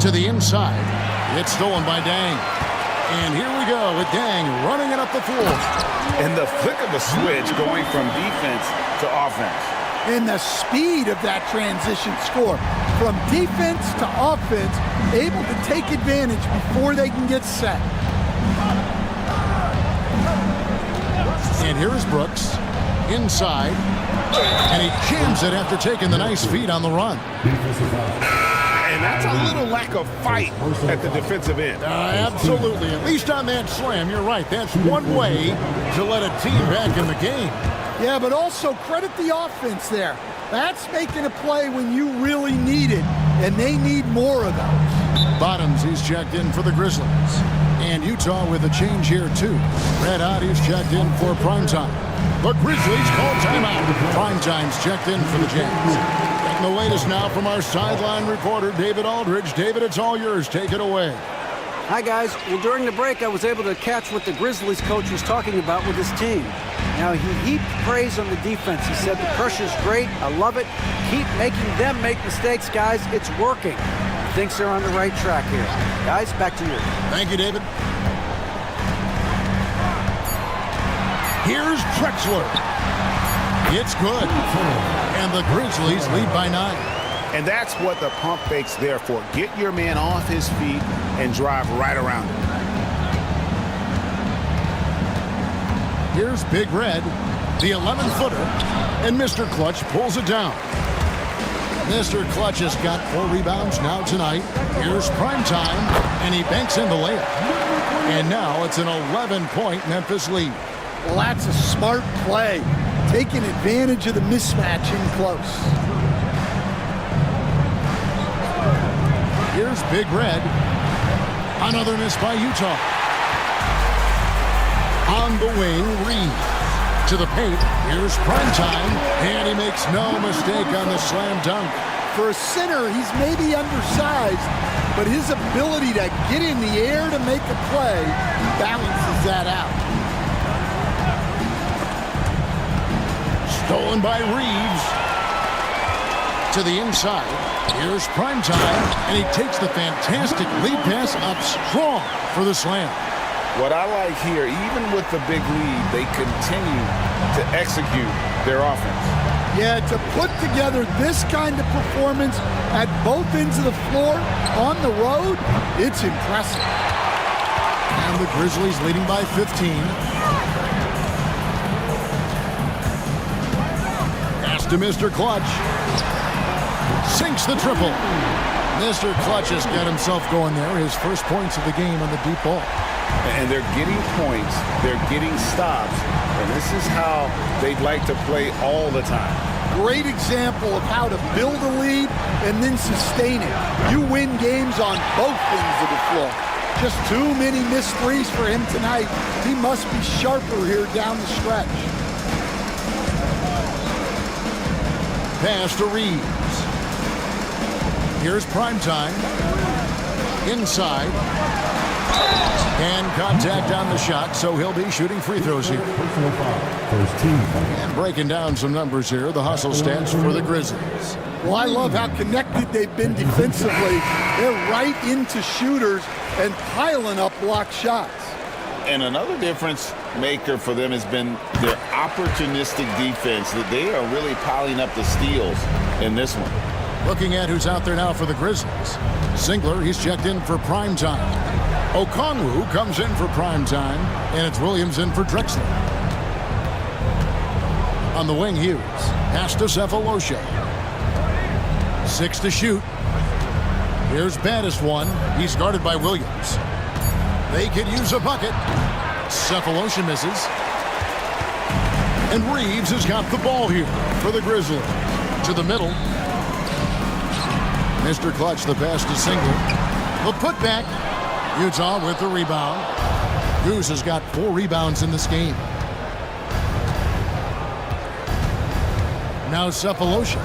To the inside. It's stolen by Dang. And here we go with Dang running it up the floor. And the flick of a switch going from defense to offense. And the speed of that transition score. From defense to offense, able to take advantage before they can get set. And here's Brooks. Inside. And he jams it after taking the nice feed on the run. And that's a little lack of fight at the defensive end. Absolutely. At least on that slam, you're right. That's one way to let a team back in the game. Yeah, but also credit the offense there. That's making a play when you really need it, and they need more of those. Bottoms, he's checked in for the Grizzlies. And Utah with a change here, too. Red Hot, he's checked in for Primetime. The Grizzlies call timeout. Primetime's checked in for the Jazz. Getting the latest now from our sideline reporter, David Aldridge. David, it's all yours. Take it away. Hi, guys. Well, during the break, I was able to catch what the Grizzlies coach was talking about with his team. Now, he heaped praise on the defense. He said the pressure's great. I love it. Keep making them make mistakes, guys. It's working. He thinks they're on the right track here. Guys, back to you. Thank you, David. Here's Drexler. It's good. And the Grizzlies lead by 9. And that's what the pump fake's there for. Get your man off his feet and drive right around him. Here's Big Red, the 11-footer, and Mr. Clutch pulls it down. Mr. Clutch has got 4 rebounds now tonight. Here's Primetime, and he banks in the layup. And now it's an 11-point Memphis lead. Well, that's a smart play, taking advantage of the mismatch in close. Here's Big Red. Another miss by Utah. On the wing, Reed. To the paint, here's Primetime, and he makes no mistake on the slam dunk. For a center, he's maybe undersized, but his ability to get in the air to make a play balances that out. Stolen by Reeves. To the inside, here's Primetime, and he takes the fantastic lead pass up strong for the slam. What I like here, even with the big lead, they continue to execute their offense. Yeah, to put together this kind of performance at both ends of the floor on the road, it's impressive. And the Grizzlies leading by 15. Pass to Mr. Clutch. Sinks the triple. Mr. Clutch has got himself going there. His first points of the game on the deep ball. And they're getting points, they're getting stops, and this is how they'd like to play all the time. Great example of how to build a lead and then sustain it. You win games on both ends of the floor. Just too many missed threes for him tonight. He must be sharper here down the stretch. Pass to Reeves. Here's Primetime. Inside. And contact on the shot, so he'll be shooting free throws here. And breaking down some numbers here, the hustle stats for the Grizzlies. Well, I love how connected they've been defensively. They're right into shooters and piling up block shots. And another difference maker for them has been their opportunistic defense, that they are really piling up the steals in this one. Looking at who's out there now for the Grizzlies. Singler, he's checked in for Primetime. Okongwu comes in for Primetime, and it's Williams in for Drexler. On the wing, Hughes. Pass to Cephalosha. 6 to shoot. Here's Baddest one. He's guarded by Williams. They could use a bucket. Cephalosha misses. And Reeves has got the ball here for the Grizzlies. To the middle. Mr. Clutch, the pass to Singler. The putback. Utah with the rebound. Goose has got 4 rebounds in this game. Now Cephalosha.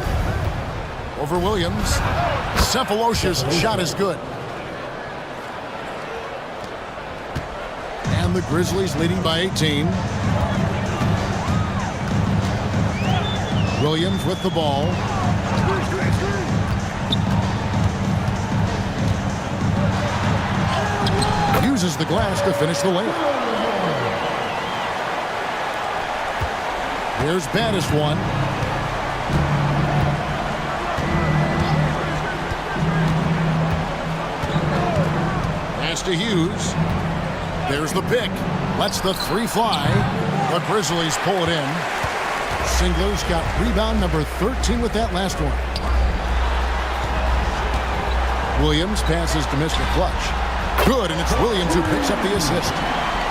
Over Williams. Cephalosha's shot is good. And the Grizzlies leading by 18. Williams with the ball. Uses the glass to finish the layup. Here's Baddest one. Pass to Hughes. There's the pick. Lets the 3 fly. The Grizzlies pull it in. Singler's got rebound number 13 with that last one. Williams passes to Mr. Clutch. Good, and it's Williams who picks up the assist.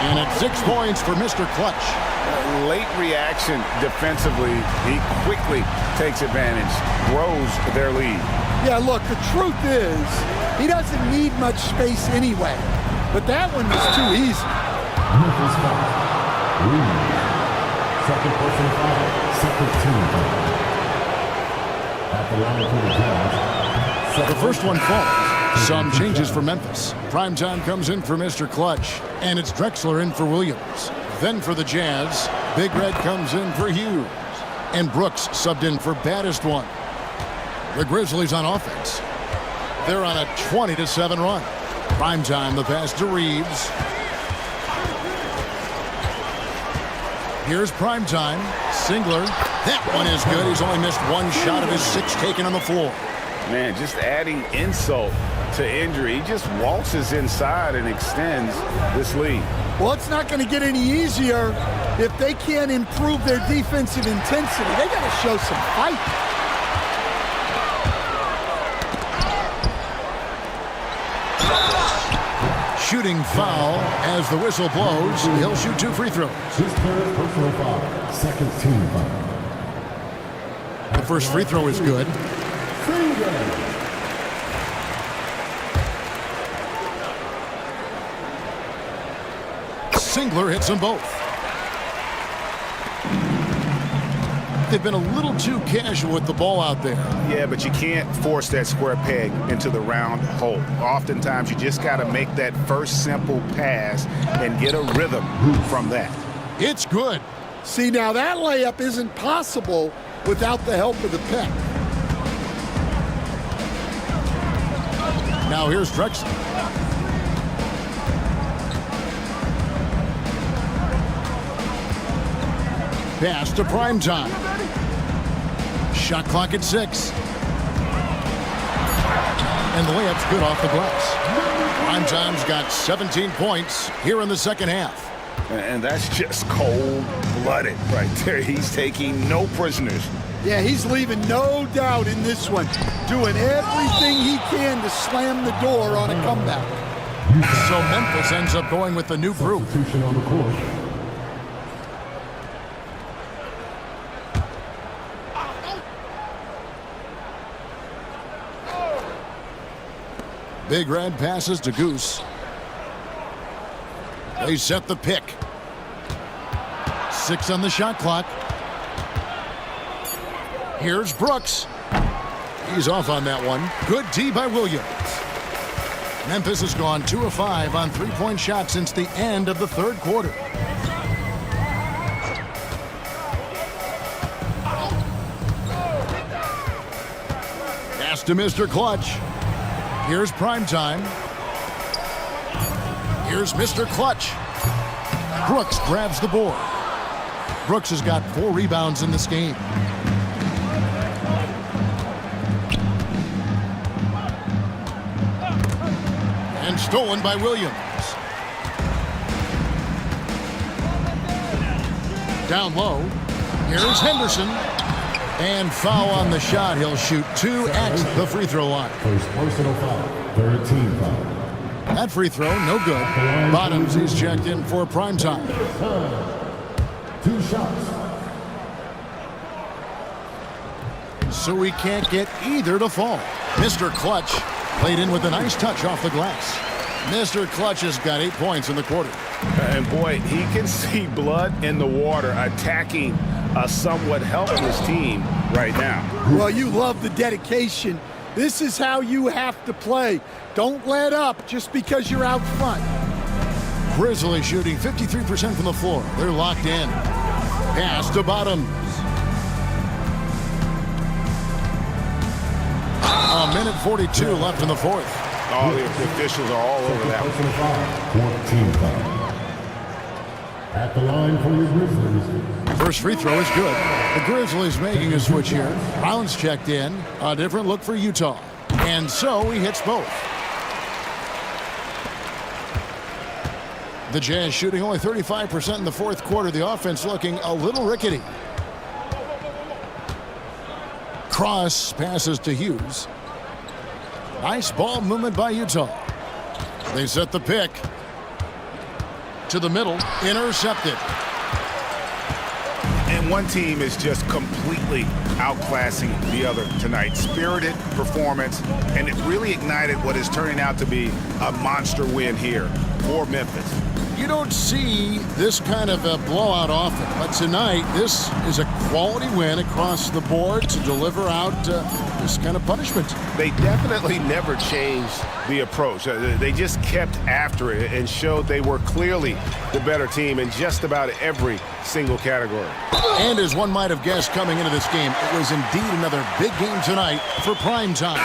And it's 6 points for Mr. Clutch. Late reaction defensively. He quickly takes advantage, grows their lead. Yeah, look, the truth is, he doesn't need much space anyway. But that one was too easy. Second personal foul, second team. At the line for the Jazz. The first one falls. Some changes for Memphis. Primetime comes in for Mr. Clutch, and it's Drexler in for Williams. Then for the Jazz, Big Red comes in for Hughes, and Brooks subbed in for Baddest one. The Grizzlies on offense. They're on a 20-7 run. Primetime, the pass to Reeves. Here's Primetime. Singler. That one is good. He's only missed 1 shot of his 6 taken on the floor. Man, just adding insult to injury. He just waltzes inside and extends this lead. Well, it's not going to get any easier if they can't improve their defensive intensity. They got to show some fight. shooting foul as the whistle blows. He'll shoot 2 free throws. His third personal foul. Second team foul. The first free throw is good. Singler hits them both. They've been a little too casual with the ball out there. Yeah, but you can't force that square peg into the round hole. Oftentimes, you just got to make that first simple pass and get a rhythm from that. It's good. See, now that layup isn't possible without the help of the pick. Now here's Drexler. Pass to Primetime. Shot clock at 6. And the layup's good off the glass. Primetime's got 17 points here in the second half. And that's just cold-blooded right there. He's taking no prisoners. Yeah, he's leaving no doubt in this one. Doing everything he can to slam the door on a comeback. So Memphis ends up going with the new group. Substitution on the court. Big Red passes to Goose. They set the pick. 6 on the shot clock. Here's Brooks. He's off on that one. Good D by Williams. Memphis has gone 2 of 5 on three-point shots since the end of the third quarter. Pass to Mr. Clutch. Here's Primetime. Here's Mr. Clutch. Brooks grabs the board. Brooks has got 4 rebounds in this game. And stolen by Williams. Down low. Here's Henderson. And foul on the shot. He'll shoot 2 at the free throw line. First personal foul. Third team foul. That free throw, no good. Bottoms, he's checked in for Primetime. 2 shots. So we can't get either to fall. Mr. Clutch played in with a nice touch off the glass. Mr. Clutch has got 8 points in the quarter. And boy, he can see blood in the water attacking a somewhat helpless team right now. Well, you love the dedication. This is how you have to play. Don't let up just because you're out front. Grizzlies shooting 53% from the floor. They're locked in. Pass to Bottoms. A minute 42 left in the fourth. All the officials are all over that one. Personal foul. 14 foul. At the line for your Grizzlies. First free throw is good. The Grizzlies making a switch here. Brown's checked in. A different look for Utah. And so he hits both. The Jazz shooting only 35% in the fourth quarter. The offense looking a little rickety. Cross passes to Hughes. Nice ball movement by Utah. They set the pick. To the middle. Intercepted. And one team is just completely outclassing the other tonight. Spirited performance, and it really ignited what is turning out to be a monster win here for Memphis. You don't see this kind of a blowout often, but tonight this is a quality win across the board to deliver out this kind of punishment. They definitely never changed the approach. They just kept after it and showed they were clearly the better team in just about every single category. And as one might have guessed coming into this game, it was indeed another big game tonight for Primetime.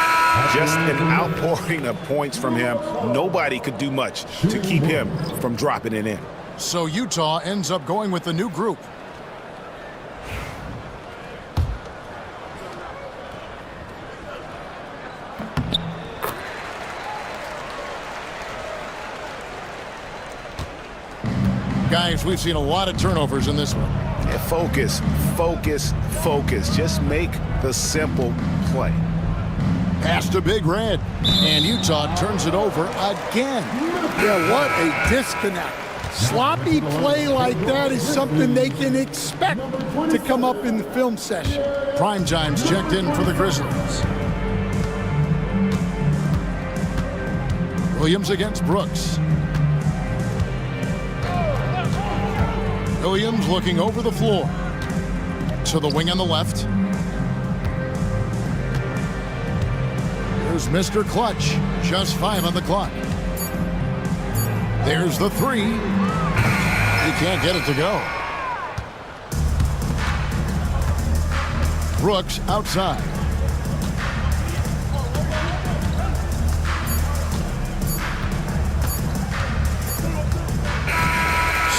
Just an outpouring of points from him. Nobody could do much to keep him from dropping it in. So Utah ends up going with the new group. Guys, we've seen a lot of turnovers in this one. Yeah, focus, focus, focus. Just make the simple play. Pass to Big Red. And Utah turns it over again. Yeah, what a disconnect. Sloppy play like that is something they can expect to come up in the film session. Prime time's checked in for the Grizzlies. Williams against Brooks. Williams looking over the floor. To the wing on the left. Here's Mr. Clutch. Just 5 on the clock. There's the 3. He can't get it to go. Brooks outside.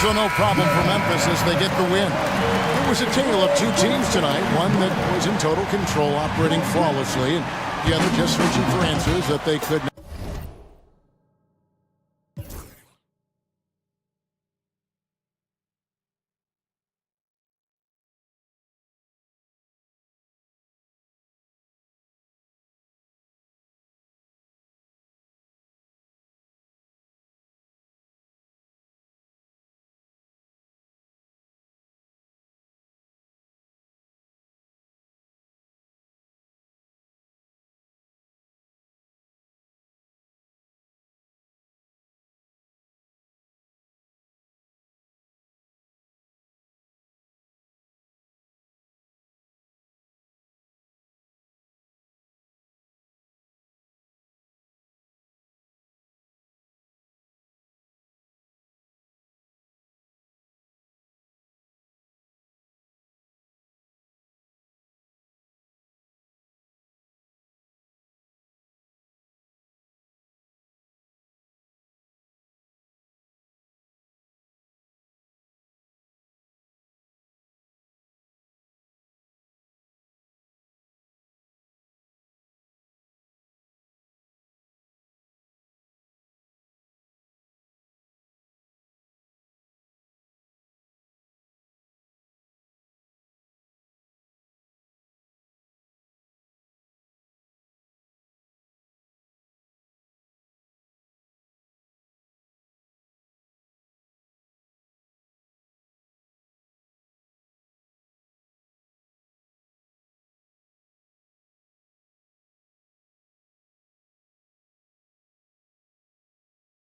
So no problem for Memphis as they get the win. It was a tale of two teams tonight. One that was in total control, operating flawlessly, and the other just searching for answers that they could not.